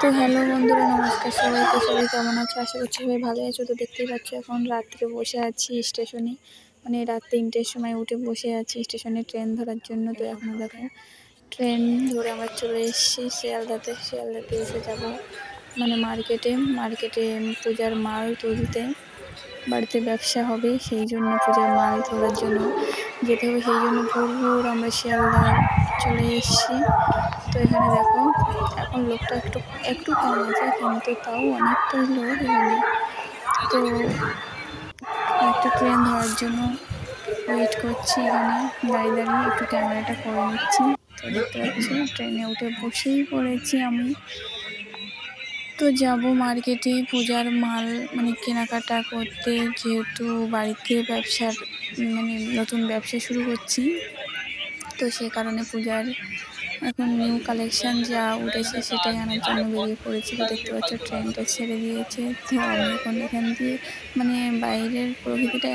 তো হ্যালো বন্ধুরা, নমস্কার সবাইকে। সবাই কেমন আছো? আশা করছি সবাই ভালো আছো। তো দেখতেই পাচ্ছ এখন রাত্রে বসে আছি স্টেশনে, মানে রাত 3টের সময় উঠে বসে আছি স্টেশনে ট্রেন ধরার জন্য। তো এখনও দেখো ট্রেন ধরে আমরা চলে এসেছি শিয়ালদাতে। শিয়ালদাতে এসে যাব মানে মার্কেটে পূজার মাল তুলতে। বাড়িতে ব্যবসা হবে, সেই জন্য পূজার মাল তোলার জন্য যেতে হবে, সেই জন্য ভোর আমরা শিয়ালদা চলে এসেছি। তো এখানে দেখো এখন লোকটা একটু একটু কম আছে, কিন্তু তাও অনেকটাই লোক এখানে। তো একটা ট্রেন ধরার জন্য ওয়েট করছি এখানে দাঁড়িয়ে একটু ক্যামেরাটা করে নিচ্ছি। তো দেখতে পাচ্ছি ট্রেনে উঠে বসেই পড়েছি আমি। তো যাব মার্কেটে পূজার মাল মানে কেনাকাটা করতে, যেহেতু বাড়িতে ব্যবসার মানে নতুন ব্যবসা শুরু করছি। তো সে কারণে পূজার এখন নিউ কালেকশান যা উঠেছে সেটাই আনার জন্য বেরিয়ে পড়েছি। তো দেখতে পাচ্ছ ট্রেনটা ছেড়ে দিয়েছে। তো আমি এখন এখান দিয়ে মানে বাইরের প্রকৃতিটা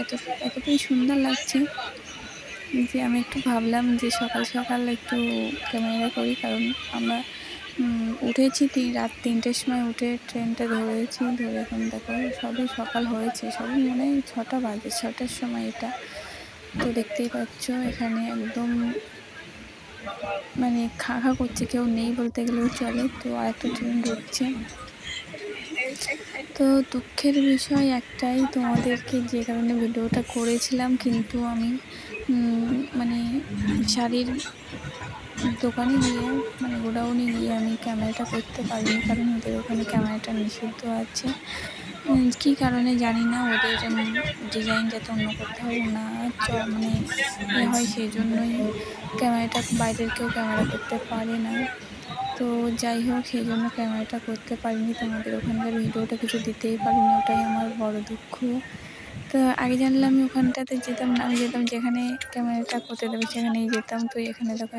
এতটাই সুন্দর লাগছে যে আমি একটু ভাবলাম যে সকাল সকাল একটু ক্যামেরা করি, কারণ আমরা উঠেছি রাত 3টের সময় উঠে ট্রেনটা ধরেছি। ধরে এখন দেখো সবে সকাল হয়েছে, সবে মনে হয় 6টা বাজে, 6টার সময় এটা। তো দেখতেই পাচ্ছ এখানে একদম মানে খা করছে, কেউ নেই বলতে গেলেও চলে। তো আরেকটা ট্রেন ঢুকছে। তো দুঃখের বিষয় একটাই, তোমাদেরকে যে কারণে ভিডিওটা করেছিলাম, কিন্তু আমি মানে শাড়ির দোকানে গিয়ে মানে গোডাউনে গিয়ে আমি ক্যামেরাটা করতে পারিনি, কারণ ওদের ওখানে ক্যামেরাটা নিষিদ্ধ আছে। কী কারণে জানি না, ওদের ডিজাইন যাতে অন্য কোথাও না মানে হয়, সেই জন্যই ক্যামেরাটা বাইরের কেউ ক্যামেরা করতে পারে না। তো যাই হোক, সেই জন্য ক্যামেরাটা করতে পারিনি, তোমাদের ওখানকার ভিডিওটা কিছু দিতেই পারিনি, ওটাই আমার বড় দুঃখ। তো আগে জানলে আমি ওখানটাতে যেতাম না, আমি যেতাম যেখানে ক্যামেরাটা করতে দেবে সেখানেই যেতাম। তো এখানে দেখো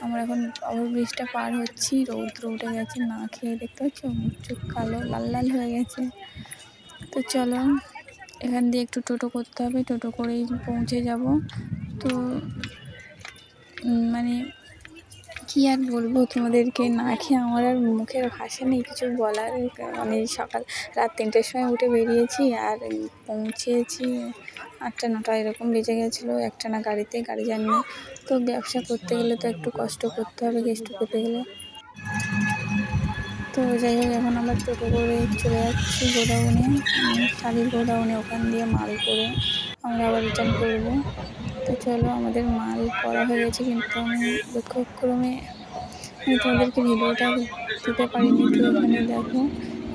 আমরা এখন ওভারব্রিজটা পার হচ্ছি, রৌদ্র উঠে গেছে, না খেয়ে দেখতে পাচ্ছ মুখ চোখ কালো লাল লাল হয়ে গেছে। তো চলো এখান দিয়ে একটু টোটো করতে হবে, টোটো করেই পৌঁছে যাব। তো মানে কি আর বলবো তোমাদেরকে, না খেয়ে আমার আর মুখের ভাষা নেই কিছু বলার। মানে রাত 3টের সময় উঠে বেরিয়েছি আর পৌঁছেছি 8টা 9টা এরকম বেজে গেছিলো একটানা গাড়ি জানি। তো ব্যবসা করতে গেলে তো একটু কষ্ট করতে হবে গেস্ট পেতে গেলে। তো যাই হোক, এখন আমরা টোটো করে চলে যাচ্ছি গোডাউনে, শাড়ির গোডাউনে। ওখান দিয়ে মাল করে আমরা আবার রিটার্ন করবো। তো চলো, আমাদের মাল করা হয়ে গেছে, কিন্তু আমি দুঃখক্রমে তোমাদেরকে ভিডিওটা দিতে পারিনি। তো এখানে দেখো,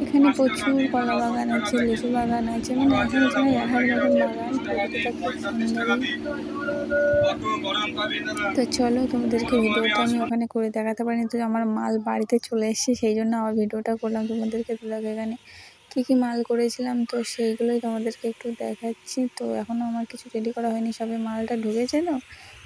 এখানে প্রচুর কলা বাগান আছে, লিচু বাগান আছে, মানে এখানে যেন এক রকম বাগান, প্রকৃতিটা খুব সুন্দরই। তো চলো, তোমাদেরকে ভিডিওটা আমি ওখানে করে দেখাতে পারিনি, তো আমার মাল বাড়িতে চলে এসেছে, সেই জন্য আবার ভিডিওটা করলাম তোমাদেরকে। তো দেখো এখানে কী মাল করেছিলাম, তো সেইগুলোই তোমাদেরকে একটু দেখাচ্ছি। তো এখনও আমার কিছু রেডি করা হয়নি, সবে মালটা ঢুকেছে।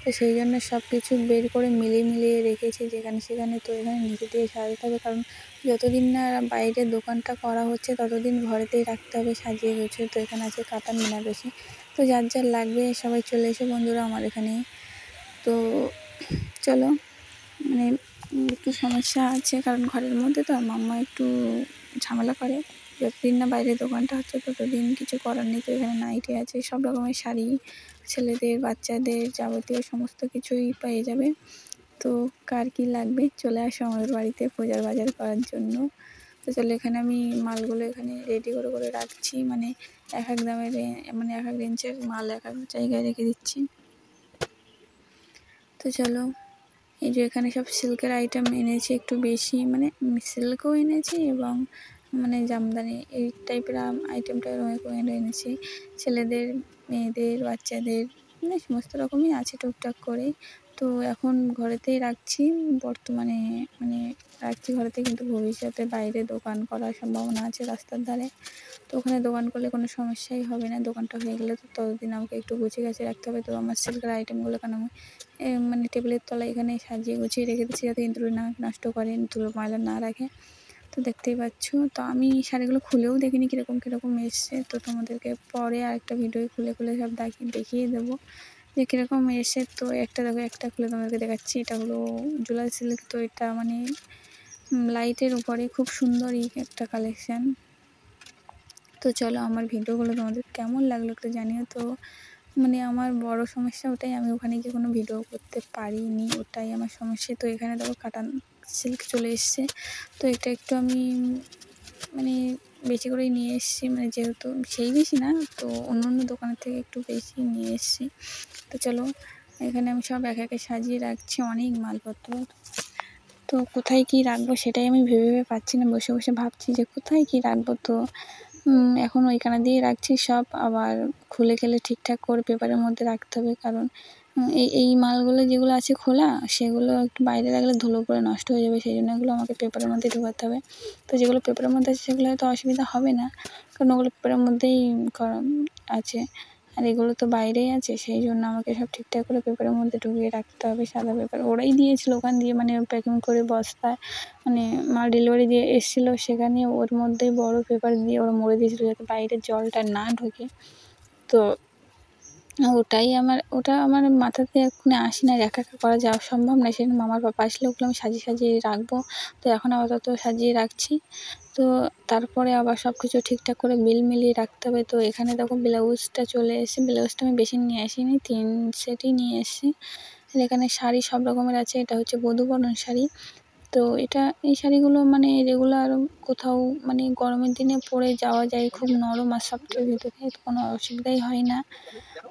তো সেই জন্য সব কিছু বের করে মিলিয়ে রেখেছি যেখানে সেখানে। তো এখানে নিচে দিয়ে সাজাতে হবে, কারণ যতদিন না বাইরে দোকানটা করা হচ্ছে ততদিন ঘরেতেই রাখতে হবে সাজিয়ে গুছিয়ে। তো এখানে আছে কাতান বেনারসি। তো যার লাগবে সবাই চলে এসো বন্ধুরা আমার এখানে। তো চলো, মানে একটু সমস্যা আছে, কারণ ঘরের মধ্যে তো মাম্মা একটু ঝামেলা করে। যতদিন না বাইরে দোকানটা হচ্ছে ততদিন কিছু করার নেই। তো এখানে নাইটি আছে, সব রকমের শাড়ি, ছেলেদের বাচ্চাদের যাবতীয় সমস্ত কিছুই পেয়ে যাবে। তো কার কী লাগবে চলে আসো আমাদের বাড়িতে পূজার বাজার করার জন্য। তো চলো, এখানে আমি মালগুলো এখানে রেডি করে রাখছি, মানে এক এক দামের মানে এক এক রেঞ্জের মাল এক এক জায়গায় রেখে দিচ্ছি। তো চলো, এই যে এখানে সব সিল্কের আইটেম এনেছি একটু বেশি, মানে সিল্কও এনেছি এবং মানে জামদানি এই টাইপের আইটেমটা এনেছি। ছেলেদের, মেয়েদের, বাচ্চাদের মানে সমস্ত রকমই আছে টুকটাক করে। তো এখন ঘরেতেই রাখছি বর্তমানে, মানে রাখছি ঘরেতে, কিন্তু ভবিষ্যতে বাইরে দোকান করার সম্ভাবনা আছে রাস্তার ধারে। তো ওখানে দোকান করলে কোনো সমস্যাই হবে না, দোকানটা হয়ে গেলে তো ততদিন আমাকে একটু গুছিয়ে গাছিয়ে রাখতে হবে। তো আমার সিল্কের আইটেমগুলো কেন মানে টেবিলের তলায় এখানে সাজিয়ে গুছিয়ে রেখে দিচ্ছি, যাতে ইঁদুর না নষ্ট করে, ইঁদুর ময়লা না রাখে। তো দেখতেই পাচ্ছ, তো আমি শাড়িগুলো খুলেও দেখিনি কীরকম এসছে। তো তোমাদেরকে পরে আরেকটা ভিডিও খুলে সব দেখিয়ে দেবো যে কীরকম এসে। তো একটা দেখো, একটা খুলে তোমাদেরকে দেখাচ্ছি। এটা হলো জুলাই সিল্ক। তো এটা মানে লাইটের উপরে খুব সুন্দরই একটা কালেকশান। তো চলো আমার ভিডিওগুলো তোমাদের কেমন লাগলো একটু জানিও। তো মানে আমার বড় সমস্যা ওটাই, আমি ওখানে গিয়ে কোনো ভিডিও করতে পারিনি, ওটাই আমার সমস্যা। তো এখানে দেখো কাটান সিল্ক চলে এসছে। তো এটা একটু আমি মানে বেশি করেই নিয়ে এসেছি, মানে যেহেতু সেই বেশি না, তো অন্য অন্য দোকানের থেকে একটু বেশি নিয়ে এসেছি। তো চলো এখানে আমি সব এক একে সাজিয়ে রাখছি, অনেক মালপত্র। তো কোথায় কী রাখবো সেটাই আমি ভেবে ভেবে পাচ্ছি না, বসে বসে ভাবছি যে কোথায় কী রাখবো। তো এখন ওইখানে দিয়ে রাখছি সব, আবার খুলে খেলে ঠিকঠাক করে পেপারের মধ্যে রাখতে হবে, কারণ এই মালগুলো যেগুলো আছে খোলা, সেগুলো একটু বাইরে রাখলে ধুলো পড়ে নষ্ট হয়ে যাবে, সেই জন্য এগুলো আমাকে পেপারের মধ্যে ঢোকাতে হবে। তো যেগুলো পেপারের মধ্যে আছে সেগুলো হয়তো অসুবিধা হবে না, কারণ ওগুলো পেপারের মধ্যেই করা আছে, আর এগুলো তো বাইরেই আছে, সেই জন্য আমাকে সব ঠিকঠাক করে পেপারের মধ্যে ঢুকিয়ে রাখতে হবে। সাদা পেপার ওরাই দিয়েছিল ওখান দিয়ে, মানে প্যাকিং করে বস্তায়, মানে মাল ডেলিভারি দিয়ে এসেছিলো, সেখানে ওর মধ্যেই বড় পেপার দিয়ে ওরা মুড়ে দিয়েছিলো যাতে বাইরের জলটা না ঢোকে। তো ওটা আমার মাথাতে এক্ষুনি আসে না, একা একা করা যাওয়া সম্ভব না, সেজন্য মামার পাপা আসলে ওগুলো আমি সাজিয়ে সাজিয়ে রাখবো। তো এখন আপাতত সাজিয়ে রাখছি। তো তারপরে আবার সব কিছু ঠিকঠাক করে বিল মিলিয়ে রাখতে হবে। তো এখানে দেখো ব্লাউজটা চলে এসেছে, ব্লাউজটা আমি বেশি নিয়ে আসিনি, 3 সেটই নিয়ে এসেছি। আর এখানে শাড়ি সব রকমের আছে, এটা হচ্ছে বধূবরণ শাড়ি। তো এই শাড়িগুলো মানে রেগুলার কোথাও মানে গরমের দিনে পরে যাওয়া যায়, খুব নরম আর সফটের ভিতরে, কোনো অসুবিধাই হয় না।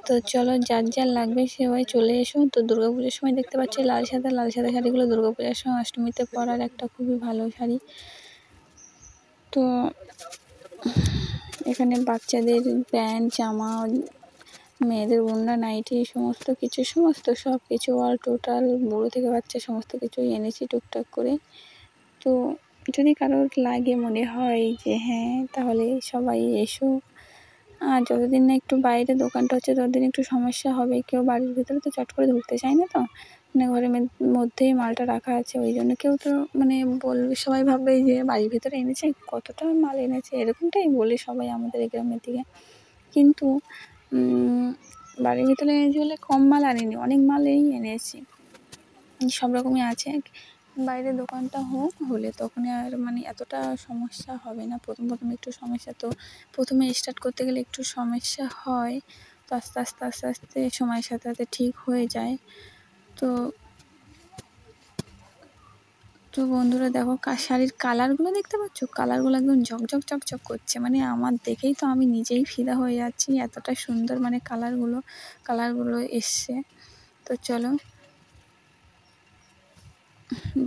তো চলো যার যার লাগবে সবাই চলে এসো। তো দুর্গাপুজোর সময় দেখতে পাচ্ছি লাল সাদা শাড়িগুলো দুর্গাপূজার সময় অষ্টমীতে পরার একটা খুবই ভালো শাড়ি। তো এখানে বাচ্চাদের প্যান্ট জামা, মেয়েদের ওড়না নাইটি সমস্ত সব কিছু অল টোটাল বুড়ো থেকে বাচ্চা সমস্ত কিছুই এনেছি টুকটাক করে। তো যদি কারোর লাগে মনে হয় যে হ্যাঁ, তাহলে সবাই এসো। আর যতদিন না একটু বাইরে দোকানটা হচ্ছে ততদিন একটু সমস্যা হবে, কেউ বাড়ির ভিতরে তো চট করে ঢুকতে চায় না, তো মানে ঘরের মধ্যেই মালটা রাখা আছে, ওই জন্য কেউ তো মানে বলবে, সবাই ভাববে যে বাড়ির ভিতরে এনেছে, কতটা মাল এনেছে, এরকমটাই বলে সবাই আমাদের এই গ্রামের দিকে। কিন্তু বাড়ির ভিতরে এনেছি বলে কম মাল আনিনি, অনেক মালই এনেছি, সব রকমই আছে। বাইরে দোকানটা হলে তখন আর মানে এতটা সমস্যা হবে না, প্রথম একটু সমস্যা, তো প্রথমে স্টার্ট করতে গেলে একটু সমস্যা হয়, তো আস্তে আস্তে সময়ের সাথে সাথে ঠিক হয়ে যায়। তো বন্ধুরা দেখো শাড়ির কালারগুলো দেখতে পাচ্ছ, কালারগুলো একদম ঝকঝক চকচক করছে, মানে আমার দেখেই তো আমি নিজেই ফিদা হয়ে যাচ্ছি, এতটা সুন্দর মানে কালারগুলো এসছে। তো চলো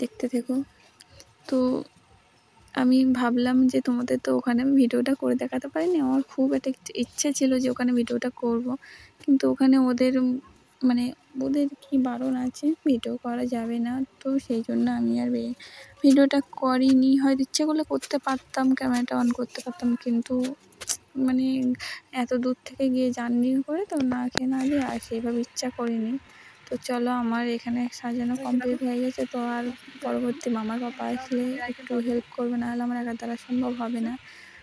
দেখতে থেকো। তো আমি ভাবলাম যে তোমাদের তো ওখানে আমি ভিডিওটা করে দেখাতে পারিনি, আমার খুব একটা ইচ্ছে ছিল যে ওখানে ভিডিওটা করব, কিন্তু ওখানে মানে ওদের কি বারণ আছে, ভিডিও করা যাবে না, তো সেই জন্য আমি আর ভিডিওটা করিনি। হয়তো ইচ্ছে করলে করতে পারতাম, ক্যামেরাটা অন করতে পারতাম, কিন্তু মানে এত দূর থেকে গিয়ে জার্নি করে তো না খেয়ে না দিয়ে আর সেইভাবে ইচ্ছা করিনি। তো চলো আমার এখানে সাজানো কমপ্লিট হয়ে গেছে, তো আর পরবর্তী মামার পাপা আসলে একটু হেল্প করবে, না হলে আমার একার দ্বারা সম্ভব হবে না।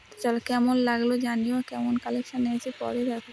তো চলো কেমন লাগলো জানিও, কেমন কালেকশান এনেছি পরে দেখো।